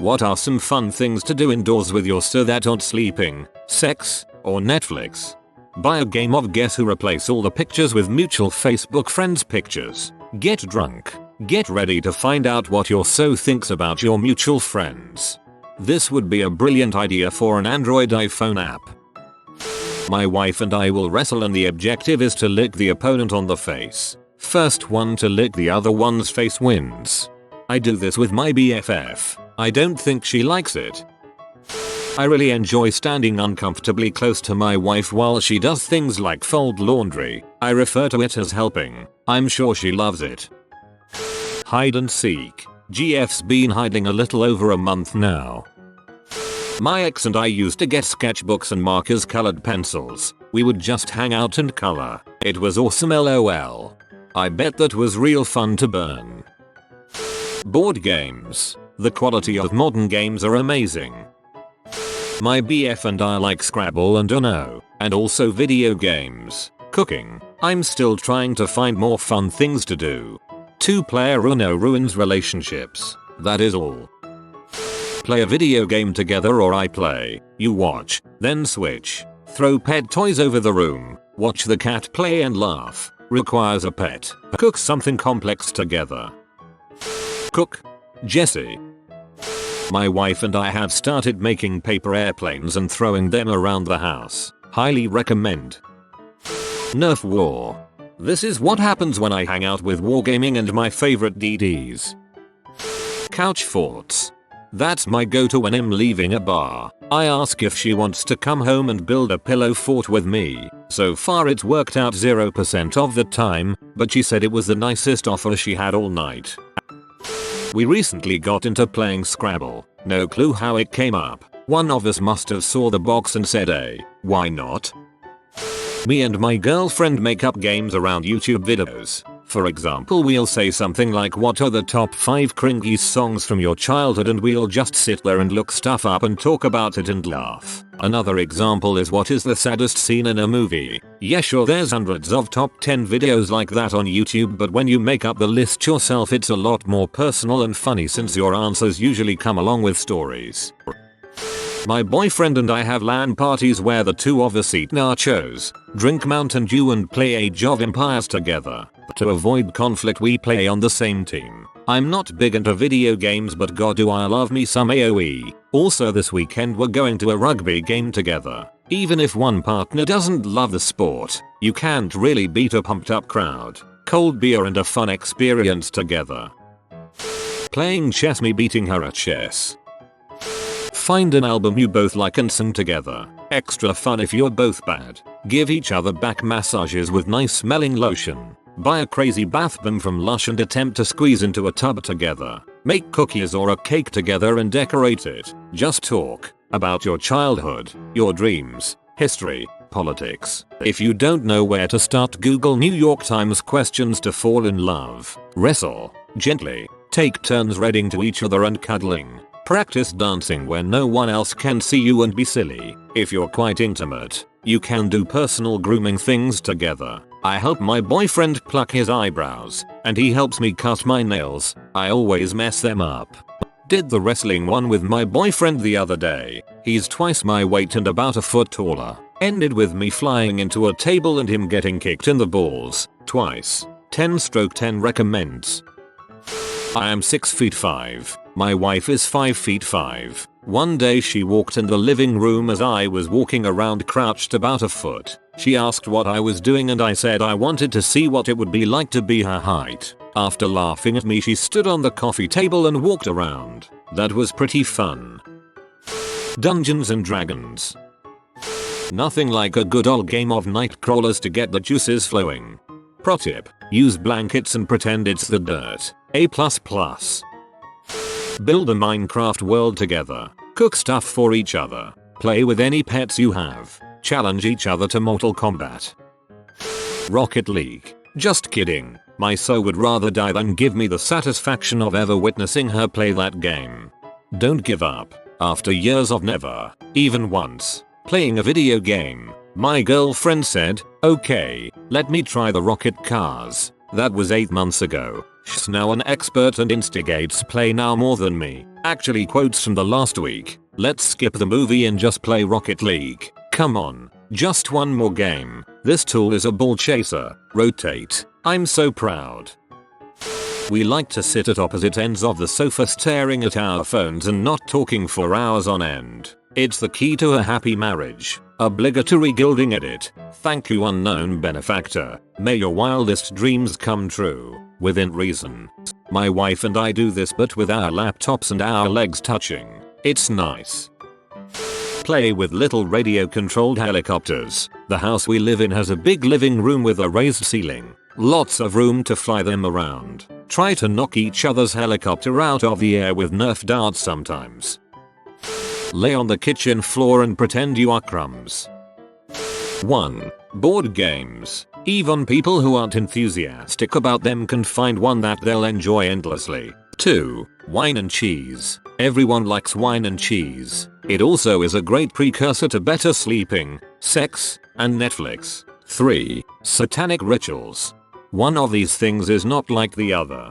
What are some fun things to do indoors with your so that aren't sleeping, sex, or Netflix? Buy a game of Guess Who, replace all the pictures with mutual Facebook friends pictures. Get drunk. Get ready to find out what your so thinks about your mutual friends. This would be a brilliant idea for an Android iPhone app. My wife and I will wrestle and the objective is to lick the opponent on the face. First one to lick the other one's face wins. I do this with my BFF. I don't think she likes it. I really enjoy standing uncomfortably close to my wife while she does things like fold laundry. I refer to it as helping. I'm sure she loves it. Hide and seek. GF's been hiding a little over a month now. My ex and I used to get sketchbooks and markers, colored pencils. We would just hang out and color. It was awesome, lol. I bet that was real fun to burn. Board games. The quality of modern games are amazing. My BF and I like Scrabble and Uno, and also video games. Cooking. I'm still trying to find more fun things to do. 2-player Uno ruins relationships. That is all. Play a video game together or I play, you watch, then switch. Throw pet toys over the room. Watch the cat play and laugh. Requires a pet. Cook something complex together. Cook. Jesse. My wife and I have started making paper airplanes and throwing them around the house. Highly recommend. Nerf war. This is what happens when I hang out with wargaming and my favorite DDs. Couch forts. That's my go-to when I'm leaving a bar. I ask if she wants to come home and build a pillow fort with me. So far it's worked out 0% of the time, but she said it was the nicest offer she had all night. We recently got into playing Scrabble. No clue how it came up. One of us must have saw the box and said, hey, why not? Me and my girlfriend make up games around YouTube videos. For example, we'll say something like, what are the top 5 cringy songs from your childhood, and we'll just sit there and look stuff up and talk about it and laugh. Another example is, what is the saddest scene in a movie? Yeah, sure, there's hundreds of top 10 videos like that on YouTube, but when you make up the list yourself it's a lot more personal and funny since your answers usually come along with stories. My boyfriend and I have LAN parties where the two of us eat nachos, drink Mountain Dew and play Age of Empires together. To avoid conflict we play on the same team. I'm not big into video games, but god do I love me some AoE. Also this weekend we're going to a rugby game together. Even if one partner doesn't love the sport, you can't really beat a pumped up crowd, cold beer and a fun experience together. Playing chess, me beating her at chess. Find an album you both like and sing together. Extra fun if you're both bad. Give each other back massages with nice smelling lotion. Buy a crazy bath bomb from Lush and attempt to squeeze into a tub together. Make cookies or a cake together and decorate it. Just talk about your childhood, your dreams, history, politics. If you don't know where to start, Google New York Times questions to fall in love. Wrestle gently. Take turns reading to each other and cuddling. Practice dancing where no one else can see you and be silly. If you're quite intimate, you can do personal grooming things together. I help my boyfriend pluck his eyebrows, and he helps me cut my nails. I always mess them up. Did the wrestling one with my boyfriend the other day. He's twice my weight and about a foot taller. Ended with me flying into a table and him getting kicked in the balls. Twice. 10/10 recommends. I am 6 feet 5. My wife is 5 feet 5. One day she walked in the living room as I was walking around crouched about a foot. She asked what I was doing and I said I wanted to see what it would be like to be her height. After laughing at me she stood on the coffee table and walked around. That was pretty fun. Dungeons and Dragons. Nothing like a good old game of night crawlers to get the juices flowing. Pro tip: use blankets and pretend it's the dirt. A++. Build a Minecraft world together. Cook stuff for each other. Play with any pets you have. Challenge each other to Mortal Kombat. Rocket League. Just kidding. My so would rather die than give me the satisfaction of ever witnessing her play that game. Don't give up. After years of never, even once, playing a video game, my girlfriend said, okay, let me try the rocket cars. That was 8 months ago. She's now an expert and instigates play now more than me. Actually, quotes from the last week. Let's skip the movie and just play Rocket League. Come on. Just one more game. This tool is a ball chaser. Rotate. I'm so proud. We like to sit at opposite ends of the sofa staring at our phones and not talking for hours on end. It's the key to a happy marriage. Obligatory gilding edit. Thank you, unknown benefactor. May your wildest dreams come true. Within reason. My wife and I do this but with our laptops and our legs touching. It's nice. Play with little radio controlled helicopters. The house we live in has a big living room with a raised ceiling. Lots of room to fly them around. Try to knock each other's helicopter out of the air with Nerf darts sometimes. Lay on the kitchen floor and pretend you are crumbs. 1. Board games. Even people who aren't enthusiastic about them can find one that they'll enjoy endlessly. 2. Wine and cheese. Everyone likes wine and cheese. It also is a great precursor to better sleeping, sex, and Netflix. 3. Satanic rituals. One of these things is not like the other.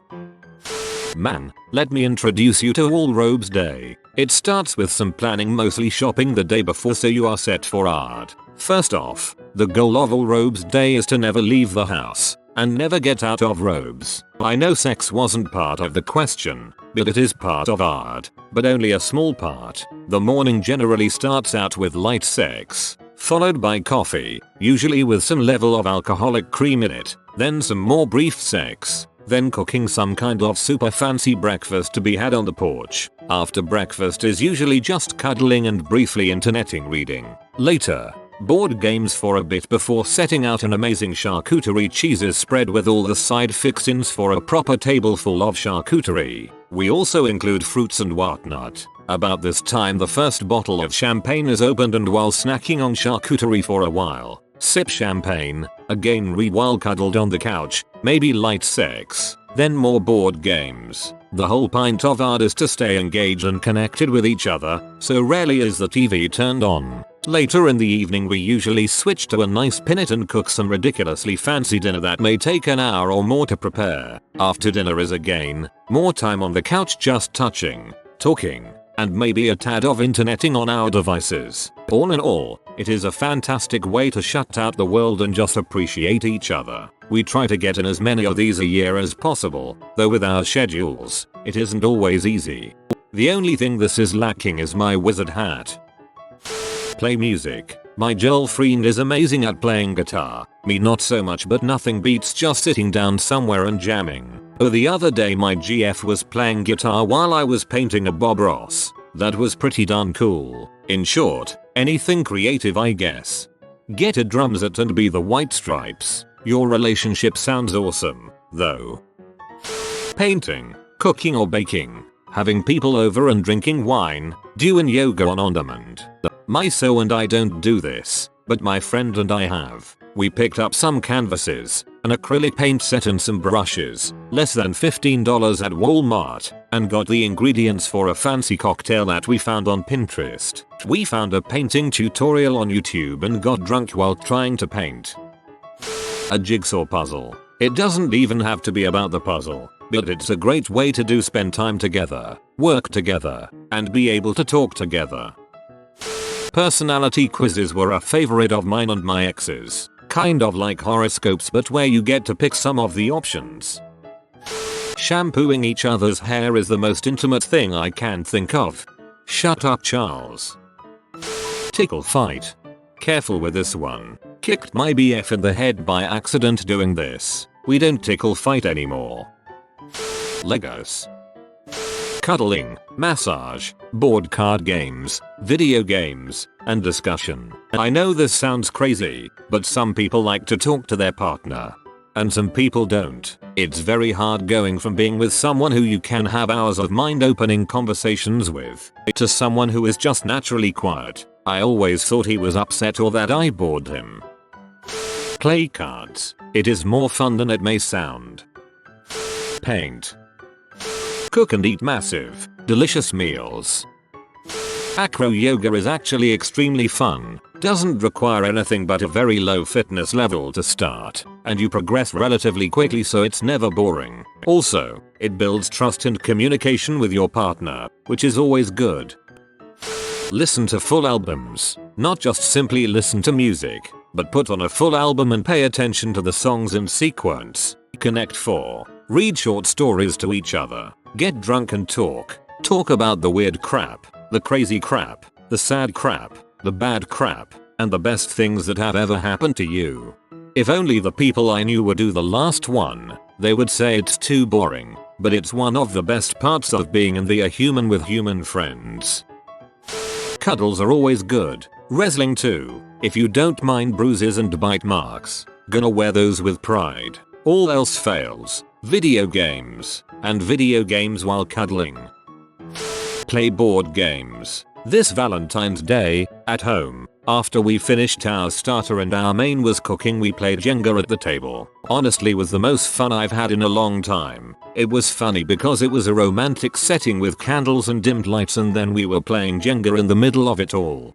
Man, let me introduce you to All Robes Day. It starts with some planning, mostly shopping the day before, so you are set for art. First off, the goal of All Robes Day is to never leave the house and never get out of robes. I know sex wasn't part of the question, but it is part of art, but only a small part. The morning generally starts out with light sex, followed by coffee, usually with some level of alcoholic cream in it, then some more brief sex, then cooking some kind of super fancy breakfast to be had on the porch. After breakfast is usually just cuddling and briefly interneting reading. Later, board games for a bit before setting out an amazing charcuterie cheeses spread with all the side fixins for a proper table full of charcuterie. We also include fruits and whatnot. About this time the first bottle of champagne is opened, and while snacking on charcuterie for a while, sip champagne, again read while cuddled on the couch, maybe light sex, then more board games. The whole point of art is to stay engaged and connected with each other, so rarely is the TV turned on. Later in the evening we usually switch to a nice pin-it and cook some ridiculously fancy dinner that may take an hour or more to prepare. After dinner is again more time on the couch just touching, talking, and maybe a tad of interneting on our devices. All in all, it is a fantastic way to shut out the world and just appreciate each other. We try to get in as many of these a year as possible, though with our schedules, it isn't always easy. The only thing this is lacking is my wizard hat. Play music. My girlfriend is amazing at playing guitar. Me not so much, but nothing beats just sitting down somewhere and jamming. Oh, the other day my GF was playing guitar while I was painting a Bob Ross. That was pretty darn cool. In short, anything creative, I guess. Get a drum set and be the White Stripes. Your relationship sounds awesome, though. Painting, cooking or baking, having people over and drinking wine, doing yoga on demand. My so and I don't do this, but my friend and I have. We picked up some canvases, an acrylic paint set and some brushes, less than $15 at Walmart, and got the ingredients for a fancy cocktail that we found on Pinterest. We found a painting tutorial on YouTube and got drunk while trying to paint. A jigsaw puzzle. It doesn't even have to be about the puzzle, but it's a great way to spend time together, work together, and be able to talk together. Personality quizzes were a favorite of mine and my ex's. Kind of like horoscopes, but where you get to pick some of the options. Shampooing each other's hair is the most intimate thing I can think of. Shut up, Charles. Tickle fight. Careful with this one. Kicked my BF in the head by accident doing this. We don't tickle fight anymore. Legos. Cuddling, massage, board card games, video games, and discussion. I know this sounds crazy, but some people like to talk to their partner. And some people don't. It's very hard going from being with someone who you can have hours of mind-opening conversations with, to someone who is just naturally quiet. I always thought he was upset or that I bored him. Play cards. It is more fun than it may sound. Paint. Cook and eat massive, delicious meals. Acro yoga is actually extremely fun. Doesn't require anything but a very low fitness level to start, and you progress relatively quickly, so it's never boring. Also, it builds trust and communication with your partner, which is always good. Listen to full albums. Not just simply listen to music, but put on a full album and pay attention to the songs in sequence. Connect 4. Read short stories to each other. Get drunk and talk. Talk about the weird crap, the crazy crap, the sad crap, the bad crap, and the best things that have ever happened to you. If only the people I knew would do the last one, they would say it's too boring, but it's one of the best parts of being a human with human friends. Cuddles are always good. Wrestling too. If you don't mind bruises and bite marks, gonna wear those with pride. All else fails. Video games. And video games while cuddling. Play board games. This Valentine's Day, at home, after we finished our starter and our main was cooking, we played Jenga at the table. Honestly, was the most fun I've had in a long time. It was funny because it was a romantic setting with candles and dimmed lights, and then we were playing Jenga in the middle of it all.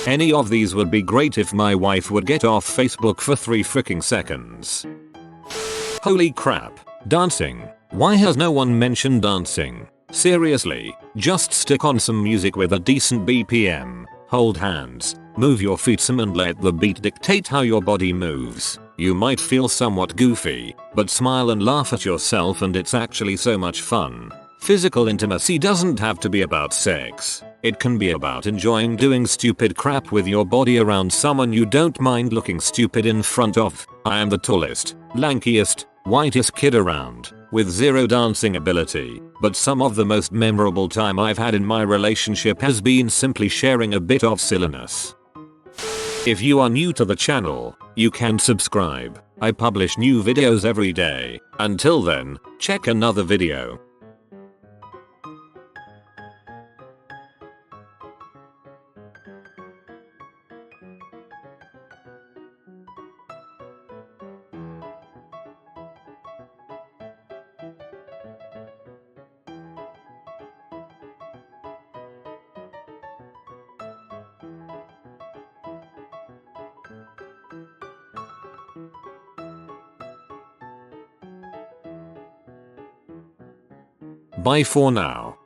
Any of these would be great if my wife would get off Facebook for 3 freaking seconds. Holy crap. Dancing. Why has no one mentioned dancing? Seriously, just stick on some music with a decent BPM, hold hands, move your feet some and let the beat dictate how your body moves. You might feel somewhat goofy, but smile and laugh at yourself and it's actually so much fun. Physical intimacy doesn't have to be about sex. It can be about enjoying doing stupid crap with your body around someone you don't mind looking stupid in front of. I am the tallest, lankiest, whitest kid around, with zero dancing ability, but some of the most memorable time I've had in my relationship has been simply sharing a bit of silliness. If you are new to the channel, you can subscribe. I publish new videos every day. Until then, check another video. Bye for now.